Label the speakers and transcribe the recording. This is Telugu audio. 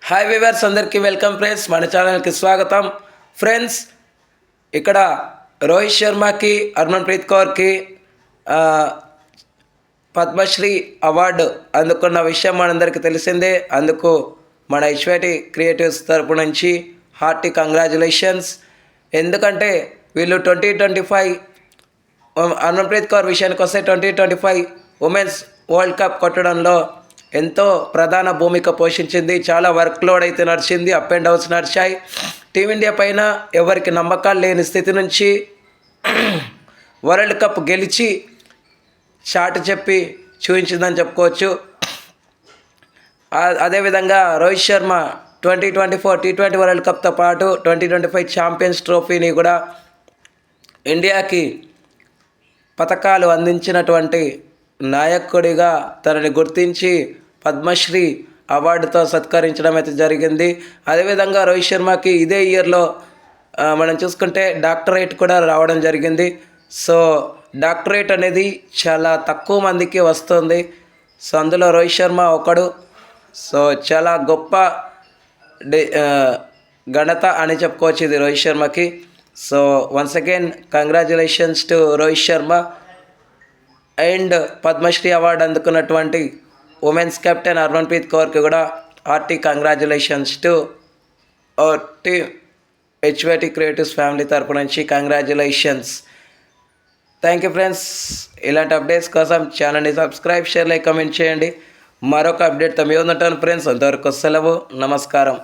Speaker 1: హాయ్ వ్యూవర్స్, అందరికీ వెల్కమ్ ఫ్రెండ్స్. మన ఛానల్కి స్వాగతం. ఫ్రెండ్స్, ఇక్కడ రోహిత్ శర్మకి, హర్మన్ప్రీత్ కౌర్కి పద్మశ్రీ అవార్డు అందుకున్న విషయం మనందరికీ తెలిసిందే. అందుకు మన హెచ్వైటీ క్రియేటివ్స్ తరపు నుంచి హార్టీ కంగ్రాచులేషన్స్. ఎందుకంటే వీళ్ళు 2025 హర్మన్ప్రీత్ కౌర్ విషయానికి వస్తే 2025 ఉమెన్స్ వరల్డ్ కప్ కొట్టడంలో ఎంతో ప్రధాన భూమిక పోషించింది. చాలా వర్క్ లోడ్ అయితే నడిచింది, అప్ అండ్ డౌన్స్ నడిచాయి. టీమిండియా పైన ఎవరికి నమ్మకాలు లేని స్థితి నుంచి వరల్డ్ కప్ గెలిచి చాటు చెప్పి చూపించిందని చెప్పుకోవచ్చు. అదేవిధంగా రోహిత్ శర్మ 2024 T20 వరల్డ్ కప్తో పాటు 2025 ఛాంపియన్స్ ట్రోఫీని కూడా ఇండియాకి పథకాలు అందించినటువంటి నాయకుడిగా తనని గుర్తించి పద్మశ్రీ అవార్డుతో సత్కరించడం అయితే జరిగింది. అదేవిధంగా రోహిత్ శర్మకి ఇదే ఇయర్లో మనం చూసుకుంటే డాక్టరేట్ కూడా రావడం జరిగింది. సో డాక్టరేట్ అనేది చాలా తక్కువ మందికి వస్తుంది. సో అందులో రోహిత్ శర్మ ఒకడు. సో చాలా గొప్ప ఘనత అని చెప్పుకోవచ్చు ఇది రోహిత్ శర్మకి. So once again congratulations to Rohit Sharma. And Padma Shri award అందుకున్నటువంటి ఉమెన్స్ కెప్టెన్ హర్మన్ప్రీత్ కౌర్కి కూడా hearty congratulations to HYT creatives family తరపు నుంచి కంగ్రాచులేషన్స్. Thank you friends. ఇలాంటి అప్డేట్స్ కోసం ఛానల్ని సబ్స్క్రైబ్, షేర్, లైక్, కామెంట్ చేయండి. మరొక అప్డేట్తో మీ ఉంటాను ఫ్రెండ్స్. అంతవరకు సెలవు. నమస్కారం.